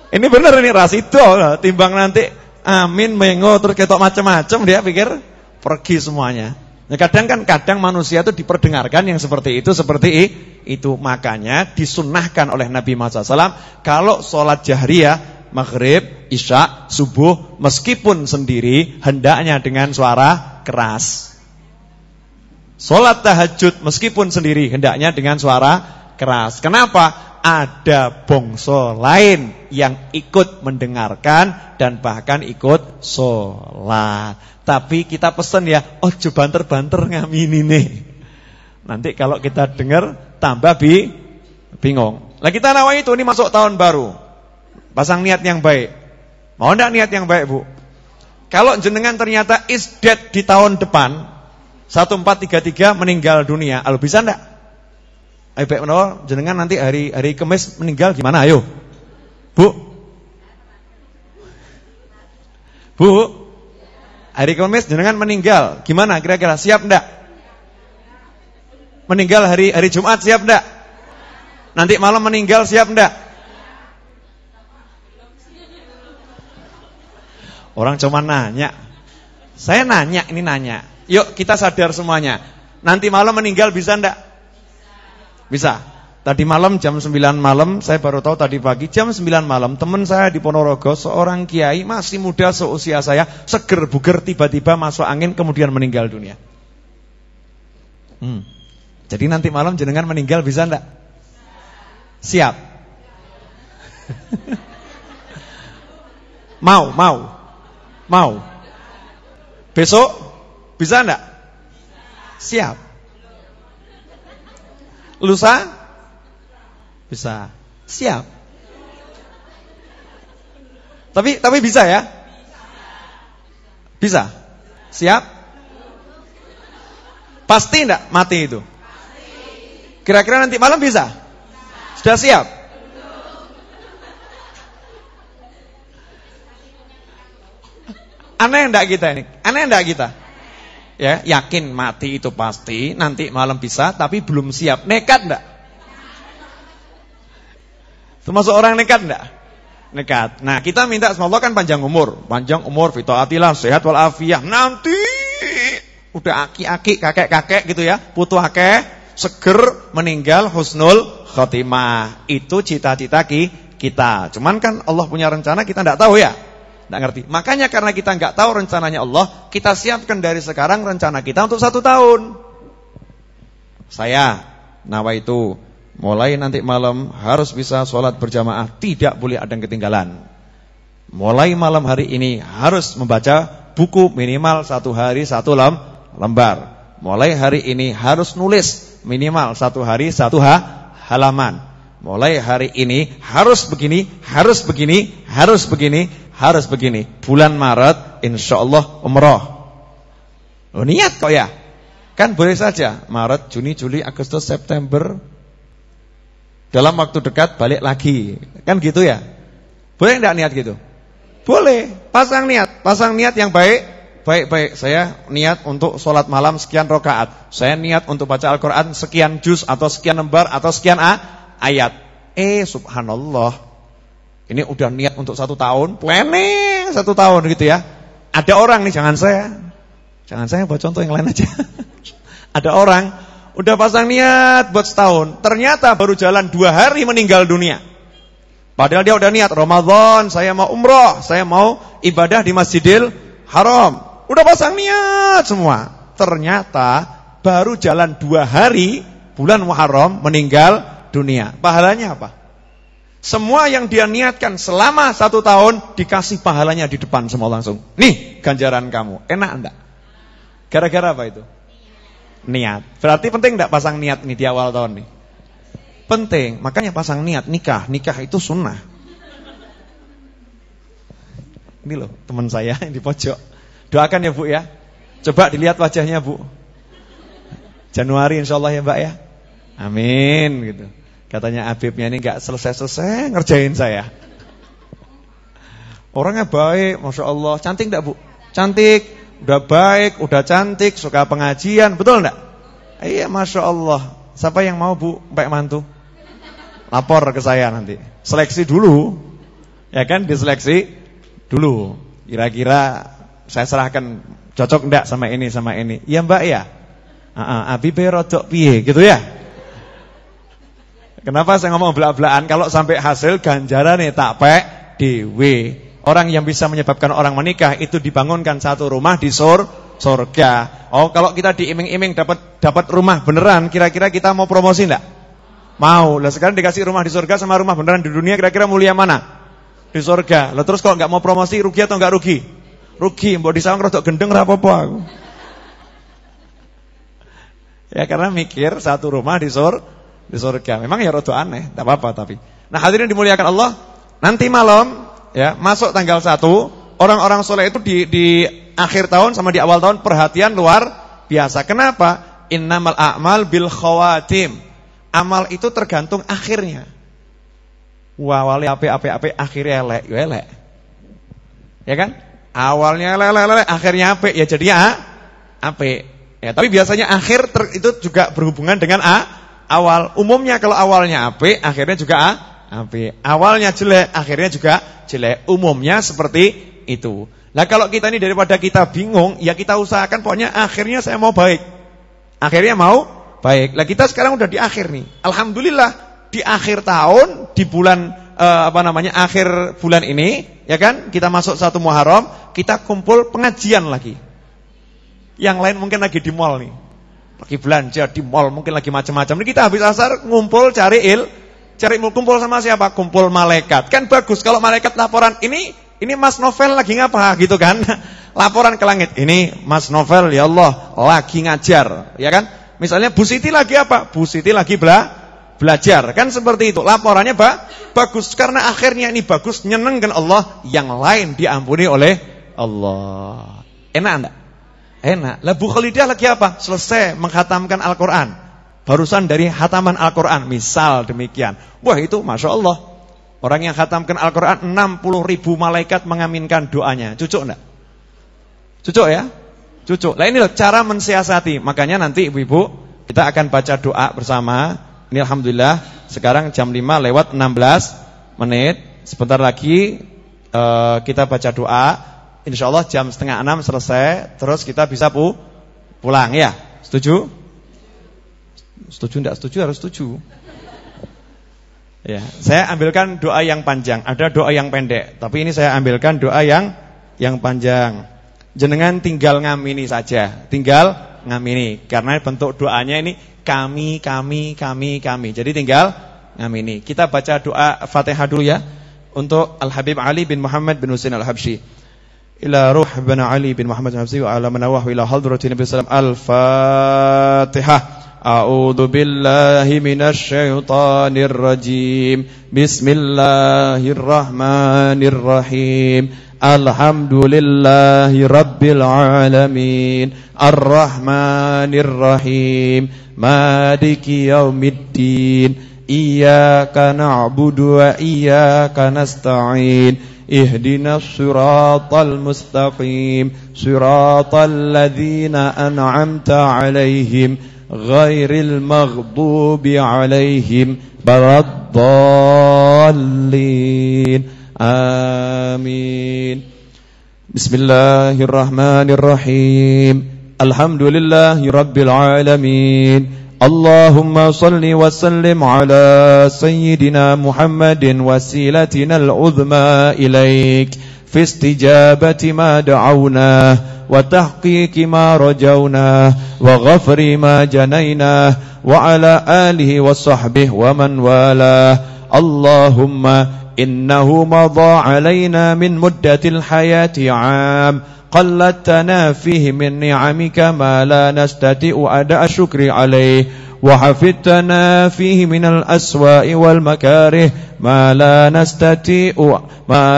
Ini bener ini rasido, timbang nanti amin mengo terus ketok macam-macam dia pikir pergi semuanya. Nah, kadang manusia itu diperdengarkan yang seperti itu. Makanya disunnahkan oleh Nabi Muhammad SAW kalau sholat jahriyah, maghrib, isya, subuh meskipun sendiri hendaknya dengan suara keras. Sholat tahajud meskipun sendiri hendaknya dengan suara keras. Kenapa? Ada bangsa lain yang ikut mendengarkan dan bahkan ikut sholat. Tapi kita pesen ya, ojo banter-banter ngamini nih. Nanti kalau kita dengar tambah bingung. Lah kita nawai itu ini masuk tahun baru. Pasang niat yang baik. Mau enggak niat yang baik, Bu? Kalau jenengan ternyata is dead di tahun depan 1433 meninggal dunia, alo bisa enggak? Ayo baik menawa jenengan nanti hari Kamis meninggal gimana ayo? Bu. Hari Kamis jenengan meninggal, gimana kira-kira siap enggak? Meninggal hari Jumat siap enggak? Nanti malam meninggal siap enggak? Orang cuma nanya. Saya nanya, ini nanya. Yuk kita sadar semuanya. Nanti malam meninggal bisa enggak? Bisa. Tadi malam jam 9 malam, saya baru tahu tadi pagi jam 9 malam, teman saya di Ponorogo, seorang kiai masih muda seusia saya, seger buger tiba-tiba masuk angin kemudian meninggal dunia. Jadi nanti malam jenengan meninggal bisa enggak? Siap. Mau. Besok bisa enggak? Siap. Lusa? Bisa. Siap. Tapi bisa ya? Bisa. Siap? Pasti enggak mati itu? Kira-kira nanti malam bisa? Sudah siap? Aneh enggak kita ini? Aneh enggak kita? Ya, yakin mati itu pasti, nanti malam bisa, tapi belum siap. Nekat enggak? Termasuk orang nekat enggak? Nekat. Nah, kita minta semoga kan panjang umur, fitaatillah, sehat walafiat. Nanti udah aki-aki, kakek-kakek gitu ya, putu akeh, seger meninggal husnul khotimah. Itu cita-cita kita. Cuman kan Allah punya rencana kita enggak tahu ya. Tidak ngerti. Makanya karena kita nggak tahu rencananya Allah, kita siapkan dari sekarang rencana kita untuk 1 tahun. Saya nawaitu mulai nanti malam harus bisa sholat berjamaah, tidak boleh ada yang ketinggalan. Mulai malam hari ini harus membaca buku minimal 1 hari 1 lembar. Mulai hari ini harus nulis minimal 1 hari 1 halaman. Mulai hari ini harus begini, harus begini, harus begini, harus begini. Bulan Maret insyaallah umroh. Oh, niat kok ya? Kan boleh saja Maret, Juni, Juli, Agustus, September. Dalam waktu dekat balik lagi. Kan gitu ya? Boleh enggak niat gitu? Boleh. Pasang niat yang baik. Baik-baik. Saya niat untuk sholat malam sekian rakaat. Saya niat untuk baca Al-Qur'an sekian juz atau sekian lembar atau sekian ayat. Subhanallah. Ini udah niat untuk 1 tahun, planning 1 tahun gitu ya. Ada orang nih, jangan saya buat contoh yang lain aja. Ada orang udah pasang niat buat setahun, ternyata baru jalan 2 hari meninggal dunia. Padahal dia udah niat Ramadan, saya mau umroh, saya mau ibadah di Masjidil Haram. Udah pasang niat semua. Ternyata baru jalan 2 hari bulan Muharram meninggal dunia. Pahalanya apa? Semua yang dia niatkan selama 1 tahun dikasih pahalanya di depan semua langsung. Nih ganjaran kamu. Enak enggak? Gara-gara apa itu? Niat. Berarti penting enggak pasang niat nih di awal tahun nih? Penting. Makanya pasang niat nikah. Nikah itu sunnah. Ini loh teman saya yang di pojok. Doakan ya Bu ya. Coba dilihat wajahnya Bu. Januari insyaallah ya Mbak ya. Amin gitu. Katanya Habibnya ini gak selesai-selesai ngerjain saya. Orangnya baik, Masya Allah. Cantik gak Bu? Cantik. Udah baik, udah cantik, suka pengajian. Betul gak? Iya Masya Allah. Siapa yang mau Bu, Mbak Mantu? Lapor ke saya nanti. Seleksi dulu. Ya kan, diseleksi dulu. Kira-kira saya serahkan cocok enggak sama ini sama ini. Ya Mbak ya. Abi rodok piye gitu ya. Kenapa saya ngomong belak-belakan? Kalau sampai hasil ganjaran nih tak pek dewe. Orang yang bisa menyebabkan orang menikah itu dibangunkan satu rumah di surga. Oh, kalau kita diiming-iming dapat rumah beneran, kira-kira kita mau promosi enggak? Mau. Lah sekarang dikasih rumah di surga sama rumah beneran di dunia, kira-kira mulia mana? Di surga. Lah terus kalau enggak mau promosi, rugi atau enggak rugi? Rugi. Mbok disawang rodok gendeng ora apa-apa aku. Ya karena mikir satu rumah di surga. Memang ya rada aneh, enggak apa-apa tapi. Nah, hadirin dimuliakan Allah, nanti malam ya, masuk tanggal 1, orang-orang soleh itu di akhir tahun sama di awal tahun perhatian luar biasa. Kenapa? Innamal a'mal bil khawatim. Amal itu tergantung akhirnya. Awalnya apik, akhirnya elek. Ya kan? Awalnya elek, akhirnya apik, ya jadinya apik. Ya, tapi biasanya akhir itu juga berhubungan dengan awal. Umumnya kalau awalnya apik, akhirnya juga apik. Awalnya jelek, akhirnya juga jelek. Umumnya seperti itu. Nah, kalau kita ini daripada kita bingung, ya kita usahakan pokoknya akhirnya saya mau baik. Akhirnya mau baik. Lah kita sekarang udah di akhir nih. Alhamdulillah di akhir tahun, di bulan akhir bulan ini, ya kan? Kita masuk 1 Muharram, kita kumpul pengajian lagi. Yang lain mungkin lagi di mall nih. Lagi belanja di mall, mungkin lagi macam-macam. Ini kita habis asar ngumpul cari kumpul sama siapa? Kumpul malaikat. Kan bagus kalau malaikat laporan, ini Mas Novel lagi ngapa gitu kan? Laporan ke langit. Ini Mas Novel ya Allah lagi ngajar, ya kan? Misalnya Bu Siti lagi apa? Bu Siti lagi belajar. Kan seperti itu. Laporannya bagus karena akhirnya ini bagus, nyenengkan Allah, yang lain diampuni oleh Allah. Enak enggak? Enak. Lah Bu Khalidah lagi apa? Selesai menghatamkan Al-Quran. Barusan dari hataman Al-Quran. Misal demikian. Wah itu Masya Allah. Orang yang khatamkan Al-Quran 60.000 malaikat mengaminkan doanya. Cucuk enggak? Cucuk ya? Cucuk. Lah ini loh cara mensiasati. Makanya nanti ibu-ibu kita akan baca doa bersama. Ini Alhamdulillah sekarang jam 5 lewat 16 menit. Sebentar lagi kita baca doa. InsyaAllah jam 5:30 selesai. Terus kita bisa pulang ya. Setuju? Setuju enggak setuju? Harus setuju. Ya, saya ambilkan doa yang panjang. Ada doa yang pendek, tapi ini saya ambilkan doa yang panjang. Jenengan tinggal ngamini saja. Tinggal ngamini. Karena bentuk doanya ini kami. Jadi tinggal ngamini. Kita baca doa Fatihah dulu ya. Untuk Al-Habib Ali bin Muhammad bin Husain Al-Habsyi. Ila ruh bin Ali bin Muhammad al-Habsyi wa ala manawah ila hadratin Nabi sallallahu alaihi wasallam. Al-Fatihah. A'udzu billahi minasy syaithanir rajim. Bismillahirrahmanirrahim. Alhamdulillahi rabbil alamin. Arrahmanir rahim. Maliki yaumiddin. Iyyaka na'budu wa iyyaka nasta'in. Ihdinas siratal mustaqim. Siratal ladzina an'amta 'alaihim ghairil maghdubi 'alaihim waladdallin. Amin. Bismillahirrahmanirrahim. Alhamdulillahi rabbil alamin. Allahumma salli wa sallim ala sayyidina Muhammadin wasilatina al-uzma ilaik fi istijabati ma da'awnah wa tahqiqi ma rajawna wa ghafri ma janayna wa ala alihi wa sahbihi wa man wala. Allahumma innahu madha alayna min muddatil hayati 'am قلتنا فيه من نعمك ما لا نستطيع أداء الشكر عليه وحفظتنا فيه من الأسواء والمكاره ما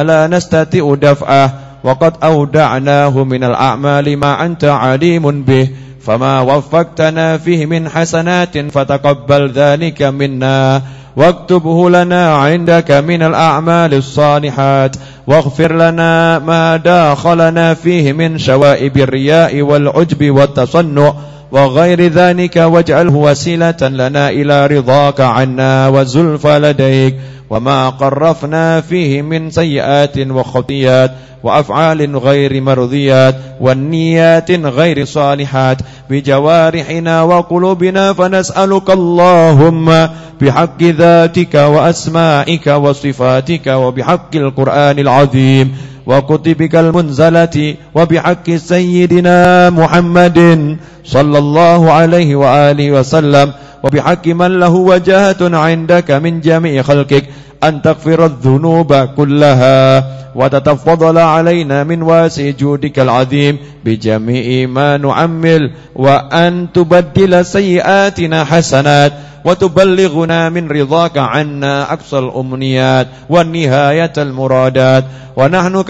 لا نستطيع دفعه وقد أودعناه من الأعمال ما أنت عليم به فما وفقتنا فيه من حسنات فتقبل ذلك منا واكتبه لنا عندك من الأعمال الصالحات واغفر لنا ما داخلنا فيه من شوائب الرياء والعجب والتصنع وغير ذلك واجعله وسيلة لنا إلى رضاك عنا وزلفى لديك وما قرفنا فيه من سيئات وخطيات وأفعال غير مرضيات والنيات غير صالحات بجوارحنا وقلوبنا، فنسألك اللهم بحق ذاتك وأسمائك وصفاتك وبحق القرآن العظيم وكتبك المنزلة وبحق سيدنا محمد صلى الله عليه وآله وسلم وبحق من له وجهة عندك من جميع خلقك أن تغفر الذنوب كلها وتتفضل علينا من واسع جودك العظيم بجميع ما نعمل، وأن تبدل سيئاتنا حسنات وتبلغنا من رضاك عنا أقصى الأمنيات والنهاية المرادات. ونحن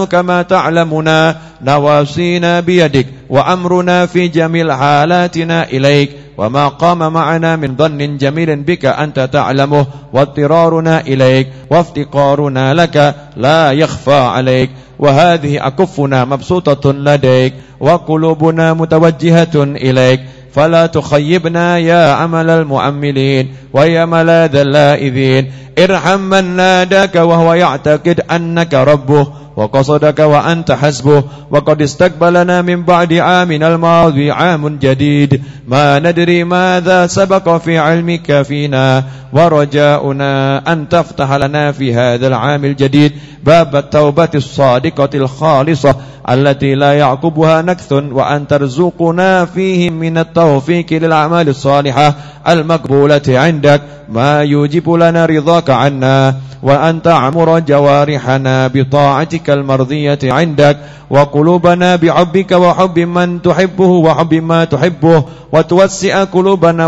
كما تعلمنا نواصينا بيدك وأمرنا في جميع حالاتنا إليك، وما قام معنا من ظن جميل بك أنت تعلمه، واضطرارنا إليك وافتقارنا لك لا يخفى عليك. وهذه أكفنا مبسوطة لديك وقلوبنا متوجهة إليك، فلا تخيبنا يا عمل المؤملين ويا ملاذ اللاذين. ارحم من ناداك وهو يعتقد أنك ربه وقصدك وأنت حسبه، وقد استقبلنا من بعد عامنا الماضي عام جديد ما ندري ماذا سبق في علمك فينا، ورجاؤنا أن تفتح لنا في هذا العام الجديد باب التوبة الصادقة الخالصة التي لا يعقبها نكث، وأن ترزقنا فيه من التوفيق للأعمال الصالحة المقبولة عندك ما يوجب لنا رضاك عنا، وأن تعمر جوارحنا بطاعتك المرضية عندك، وقلوبنا بحبك وحب من تحبه وحب ما تحبه، وتوسع قلوبنا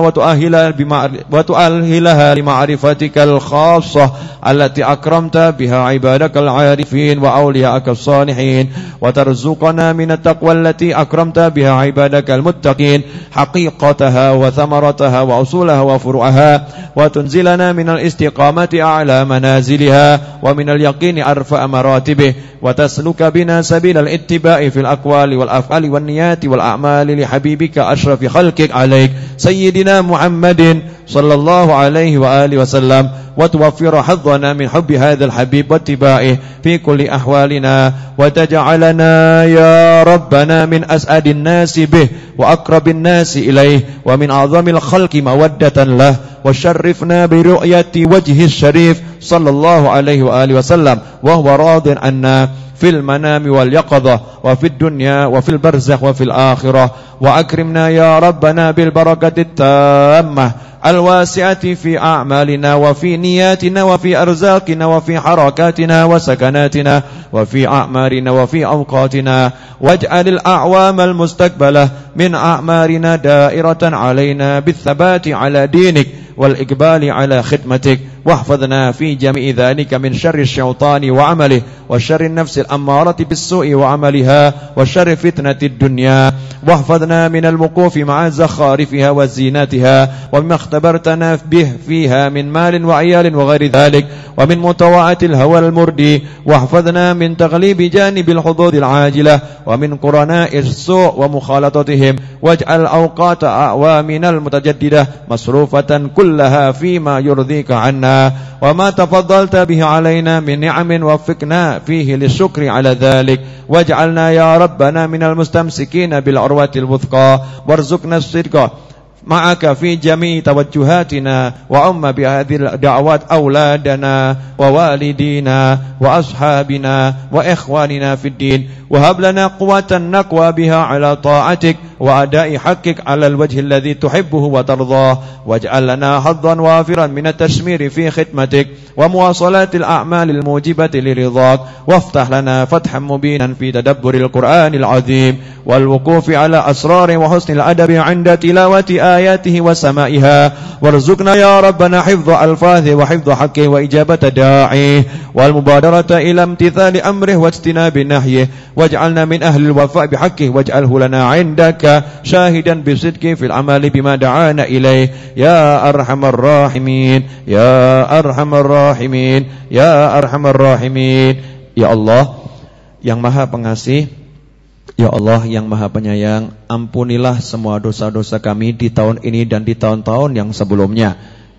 وتؤهلها لمعرفتك الخاصة التي أكرمت بها عبادك العارفين وأولياءك الصالحين، وترزقنا من التقوى التي أكرمت بها عبادك المتقين حقيقتها وثمرتها وأصولها وفروعها، وتنزلنا من الاستقامة أعلى منازلها ومن اليقين أرفع مراتبه، وتسلك بنا سبيل الاتباع في الأقوال والأفعال والنيات والأعمال لحبيبك أشرف خلقك عليك سيدنا محمد صلى الله عليه وآله وسلم، وتوفر حظنا من حب هذا الحبيب واتباعه في كل أحوالنا، وتجعلنا يا ربنا من أسعد الناس به وأقرب الناس إليه ومن أعظم الخلق مودة له، وشرفنا برؤية وجه الشريف صلى الله عليه وآله وسلم وهو راض عنا في المنام واليقظة وفي الدنيا وفي البرزخ وفي الآخرة، وأكرمنا يا ربنا بالبركة التامة الواسعة في أعمالنا وفي نياتنا وفي أرزاقنا وفي حركاتنا وسكناتنا وفي أعمارنا وفي أوقاتنا، واجعل الأعوام المستقبلة من أعمارنا دائرة علينا بالثبات على دينك والإقبال على خدمتك، واحفظنا في جميع ذلك من شر الشيطان وعمله وشر النفس الأمارة بالسوء وعملها وشر فتنة الدنيا، واحفظنا من الوقوف مع زخارفها وزيناتها ومما اختبرتنا به فيها من مال وعيال وغير ذلك ومن مطوعة الهوى المردي، واحفظنا من تغليب جانب الحظوظ العاجلة ومن قرناء السوء ومخالطتهم، واجعل أوقات أعوامنا المتجددة مصروفة كلها فيما يرضيك عنا، وما تفضلت به علينا من نعم وفقنا فيه للشكر على ذلك، واجعلنا يا ربنا من المستمسكين بالعروة الوثقى، وارزقنا الصدق معك في جميع توجهاتنا، وعم بهذه الدعوات أولادنا ووالدينا وأصحابنا وإخواننا في الدين، وهب لنا قوة نقوى بها على طاعتك وأداء حقك على الوجه الذي تحبه وترضاه، واجعل لنا حظا وافرا من التشمير في خدمتك ومواصلات الأعمال الموجبة لرضاك، وافتح لنا فتحا مبينا في تدبر القرآن العظيم والوقوف على أسرار وحسن الأدب عند تلاوة آياته وسمائها، وارزقنا يا ربنا حفظ ألفاظه وحفظ حقه وإجابة داعيه والمبادرة إلى امتثال أمره واجتناب نهيه، واجعلنا من أهل الوفاء بحقه، واجعله لنا عندك شاهدا بصدقه في العمل بما دعانا إليه يا أرحم الراحمين يا أرحم الراحمين يا أرحم الراحمين. Ya Allah yang Maha Pengasih, Ya Allah yang Maha Penyayang, ampunilah semua dosa-dosa kami di tahun ini dan di tahun-tahun yang sebelumnya.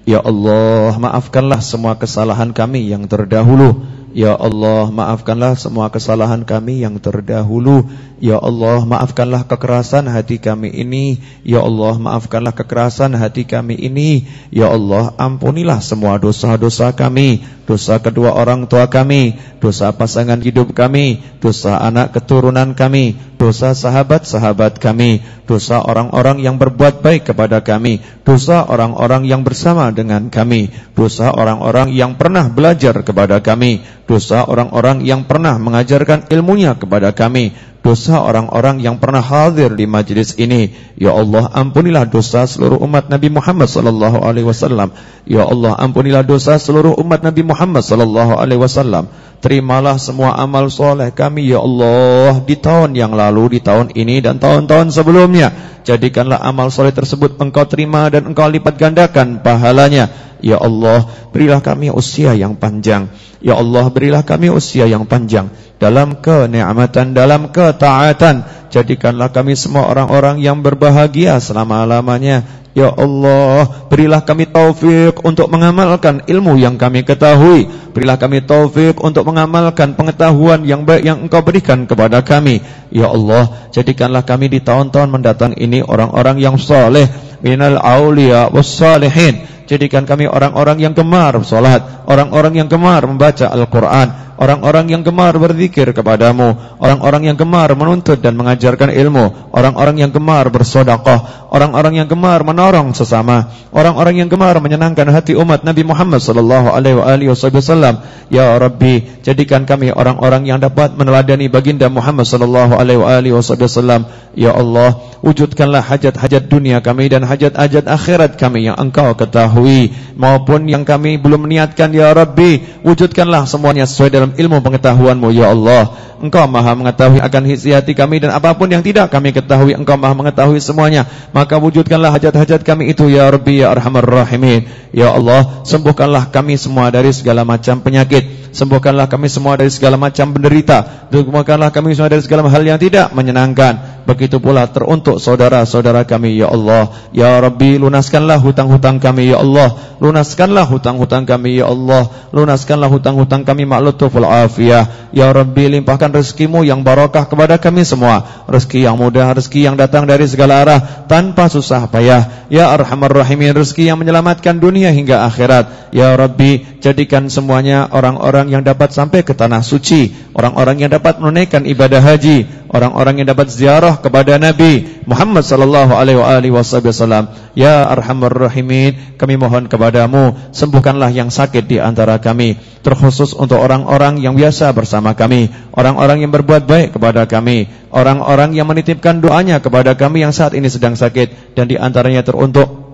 Ya Allah, maafkanlah semua kesalahan kami yang terdahulu. Ya Allah, maafkanlah semua kesalahan kami yang terdahulu. Ya Allah, maafkanlah kekerasan hati kami ini. Ya Allah, maafkanlah kekerasan hati kami ini. Ya Allah, ampunilah semua dosa-dosa kami, dosa kedua orang tua kami, dosa pasangan hidup kami, dosa anak keturunan kami, dosa sahabat-sahabat kami, dosa orang-orang yang berbuat baik kepada kami, dosa orang-orang yang bersama dengan kami, dosa orang-orang yang pernah belajar kepada kami, dosa orang-orang yang pernah mengajarkan ilmunya kepada kami, dosa orang-orang yang pernah hadir di majlis ini. Ya Allah, ampunilah dosa seluruh umat Nabi Muhammad sallallahu alaihi wasallam. Ya Allah, ampunilah dosa seluruh umat Nabi Muhammad sallallahu alaihi wasallam. Terimalah semua amal soleh kami ya Allah di tahun yang lalu, di tahun ini dan tahun-tahun sebelumnya. Jadikanlah amal soleh tersebut Engkau terima dan Engkau lipat gandakan pahalanya. Ya Allah, berilah kami usia yang panjang. Ya Allah, berilah kami usia yang panjang dalam kenikmatan, dalam ketaatan. Jadikanlah kami semua orang-orang yang berbahagia selama-lamanya. Ya Allah, berilah kami taufik untuk mengamalkan ilmu yang kami ketahui. Berilah kami taufik untuk mengamalkan pengetahuan yang baik yang Engkau berikan kepada kami. Ya Allah, jadikanlah kami di tahun-tahun mendatang ini orang-orang yang saleh, minal auliya wassalihin. Jadikan kami orang-orang yang gemar salat, orang-orang yang gemar membaca Al-Quran, orang-orang yang gemar berzikir kepadamu, orang-orang yang gemar menuntut dan mengajarkan ilmu, orang-orang yang gemar bersedekah, orang-orang yang gemar menolong sesama, orang-orang yang gemar menyenangkan hati umat Nabi Muhammad sallallahu alaihi wasallam. Ya Rabbi, jadikan kami orang-orang yang dapat meneladani baginda Muhammad sallallahu alaihi wasallam. Ya Allah, wujudkanlah hajat-hajat dunia kami dan hajat-hajat akhirat kami yang Engkau ketahui maupun yang kami belum niatkan. Ya Rabbi, wujudkanlah semuanya sesuai dalam ilmu pengetahuan-Mu. Ya Allah, Engkau maha mengetahui akan isi hati kami, dan apapun yang tidak kami ketahui Engkau maha mengetahui semuanya. Maka wujudkanlah hajat-hajat kami itu ya Rabbi ya Arhamar Rahimin. Ya Allah, sembuhkanlah kami semua dari segala macam penyakit, sembuhkanlah kami semua dari segala macam penderita, sembuhkanlah kami semua dari segala hal yang tidak menyenangkan. Begitu pula teruntuk saudara-saudara kami ya Allah. Ya Rabbi, lunaskanlah hutang-hutang kami ya Allah, lunaskanlah hutang-hutang kami ya Allah, lunaskanlah hutang-hutang kami ma'lutuful afiyah. Ya Rabbi, limpahkan rezekimu yang barakah kepada kami semua, rezeki yang mudah, rezeki yang datang dari segala arah tanpa susah payah. Ya Arhamar Rahimin, rezeki yang menyelamatkan dunia hingga akhirat. Ya Rabbi, jadikan semuanya orang-orang yang dapat sampai ke tanah suci, orang-orang yang dapat menunaikan ibadah haji, orang-orang yang dapat ziarah kepada Nabi Muhammad sallallahu alaihi wasallam. Ya Arhamar Rahimin, kami mohon kepadamu, sembuhkanlah yang sakit di antara kami, terkhusus untuk orang-orang yang biasa bersama kami, orang-orang yang berbuat baik kepada kami, orang-orang yang menitipkan doanya kepada kami yang saat ini sedang sakit, dan di antaranya teruntuk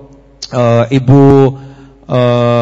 Ibu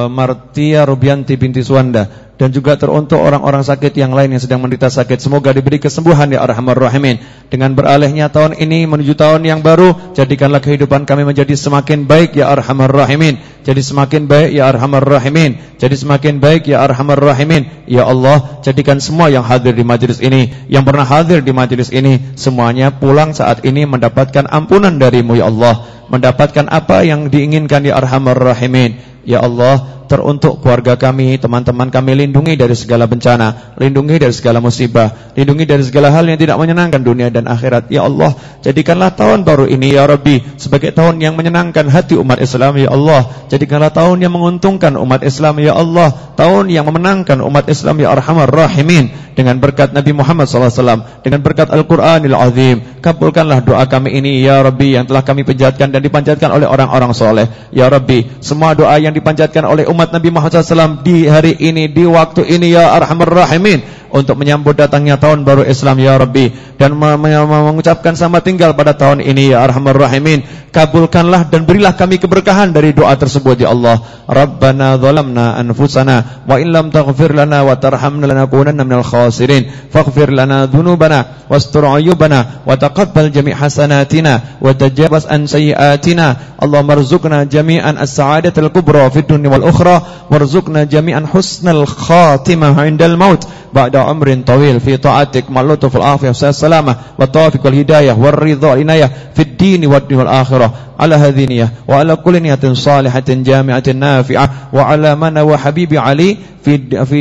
Martia Rubianti binti Suwanda, dan juga teruntuk orang-orang sakit yang lain yang sedang menderita sakit. Semoga diberi kesembuhan ya Arhamar Rahimin. Dengan beralihnya tahun ini menuju tahun yang baru, jadikanlah kehidupan kami menjadi semakin baik ya Arhamar Rahimin. Jadi semakin baik ya Arhamar Rahimin. Jadi semakin baik ya Arhamar Rahimin. Ya Allah, jadikan semua yang hadir di majlis ini, yang pernah hadir di majlis ini, semuanya pulang saat ini mendapatkan ampunan darimu ya Allah, mendapatkan apa yang diinginkan ya Arhamar Rahimin. Ya Allah, teruntuk keluarga kami, teman-teman kami, lindungi dari segala bencana, lindungi dari segala musibah, lindungi dari segala hal yang tidak menyenangkan dunia dan akhirat. Ya Allah, jadikanlah tahun baru ini ya Rabbi sebagai tahun yang menyenangkan hati umat Islam ya Allah. Jadikanlah tahun yang menguntungkan umat Islam ya Allah, tahun yang memenangkan umat Islam ya Arhamar Rahimin. Dengan berkat Nabi Muhammad SAW, dengan berkat Al-Quranil Azim, kabulkanlah doa kami ini ya Rabbi yang telah kami panjatkan dan dipanjatkan oleh orang-orang soleh. Ya Rabbi, semua doa yang dipanjatkan oleh umat Nabi Muhammad SAW di hari ini, di waktu ini ya Arhamar Rahimin, untuk menyambut datangnya tahun baru Islam ya Rabbi, dan mengucapkan selamat tinggal pada tahun ini ya Arhamar Rahimin. Kabulkanlah dan berilah kami keberkahan dari doa tersebut ya Allah. Rabbana zalamna anfusana wa illam taghfir lana wa tarhamna lanakunanna minal khasirin. Faghfir lana dhunubana wastur ayubana wa taqabbal jami' hasanatina wa tajawaz an sayyiatina. Allahumma rzuqna jami'an as-sa'adatal kubra fid dunya wal ukhra, warzuqna jami'an husnal khatimah 'indal maut ba'da umrin tawil fi ta'atik ma'lutuful afiyah salamah wa tawfiq wal hidayah war ridha inayah fid din wad dunya wal akhirah. ala hadhihi niyyah wa ala kulli niyatin salihatin jami'atin nafi'ah wa ala man wa habibi ali fi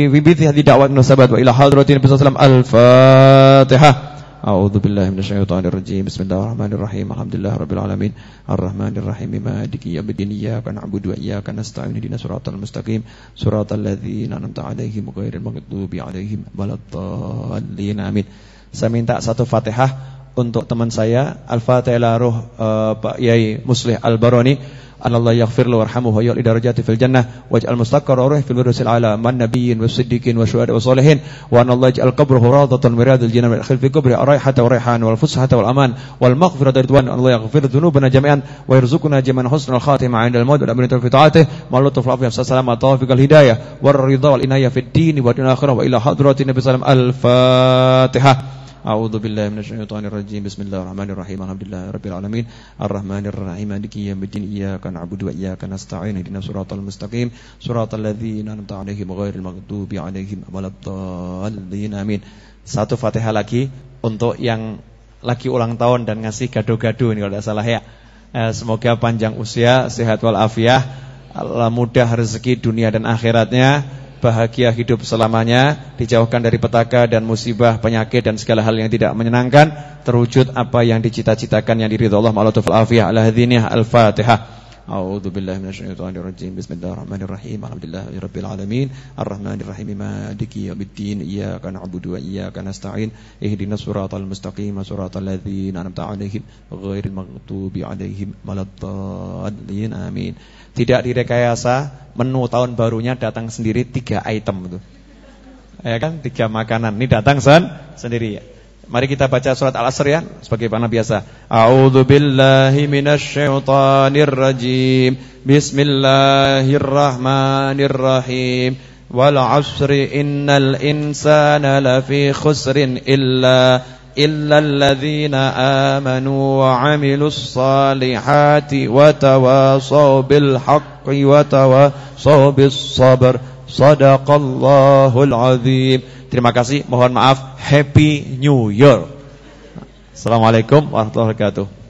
bithi hadhihi da'wat nasabat wa ila hadratin Nabi sallallahu alaihi wasallam. Al-Fatihah. A'udzu billahi minasyaitonir rajim. Bismillahirrahmanirrahim. Alhamdulillahirabbil alamin. Arrahmanirrahim. Maliki yaumiddin. Iyyaka na'budu wa iyyaka nasta'in. Ihdinas siratal mustaqim. Siratal ladzina an'amta 'alaihim ghairil maghdubi 'alaihim waladdallin. Amin. Saya minta satu Fatihah untuk teman saya, Al-Fatihah ruh Pak Yai Muslih Al-Barani. Allah yaghfir lahu warhamhu wa ya'li darajati fil jannah waj'al mustaqarra ruhi fil firdaus al-a'la man nabiyyin was-siddiqin wasyuhada was-shalihin wa an Allah yaj'al qabrahu rawdatan min riyadil jannah wa yakhil fi qabri raihata wa raihan wal fushata wal aman wal maghfirata ridwan. Allah yaghfir dhunubana jami'an wa yarzuqna jami'an husnal khatimah 'inda al-maut wa amrina fi ta'atihi ma lutuf al-afiyah salamat tawfiq al-hidayah war ridha wal inayah fid din wa dunya akhirah wa ila hadratin Nabi sallallahu alaihi wasallam. Al-Fatihah. A'udzu billahi minasyaitonir rajim. Bismillahirrahmanirrahim. Alhamdulillahirabbil alamin. Arrahmanirrahim. Maliki yaumiddin. Iyyaka na'budu wa iyyaka nasta'in. Ihdinas siratal mustaqim. Siratal ladzina an'amta 'alaihim ghairil maghdubi 'alaihim waladdallin. Amin. Satu Fatihah lagi untuk yang lagi ulang tahun dan ngasih gado-gado ini kalau tidak salah ya. Semoga panjang usia, sehat walafiat, Allah mudah rezeki dunia dan akhiratnya. Bahagia hidup selamanya, dijauhkan dari petaka dan musibah, penyakit dan segala hal yang tidak menyenangkan, terwujud apa yang dicita-citakan yang diridha Allah ma'alatul afiyah. Al-hadhiniyah. Al-Fatihah. A'udzu billahi minasyaitonir rajim. Bismillahirrahmanirrahim. Alhamdulillahirabbil alamin. Arrahmanirrahim. Maliki yaumiddin. Iyyaka na'budu wa iyyaka nasta'in. Ihdinas siratal mustaqim. Siratal ladzina an'amta 'alaihim ghairil maghdubi 'alaihim waladdallin. Amin. Tidak direkayasa, menu tahun barunya datang sendiri 3 item itu. Ya kan, 3 makanan. Ini datang sendiri ya. Mari kita baca surat Al-Asr ya, sebagaimana biasa. A'udzu billahi minasyaitonir rajim. Bismillahirrahmanirrahim. Wal 'asri innal insana lafi khusrin illa alladzina amanu wa 'amilus salihati wa tawasaw bil haqqi wa tawasaw bis sabr. Shadaqallahul azim. Terima kasih, mohon maaf. Happy New Year. Assalamualaikum warahmatullahi wabarakatuh.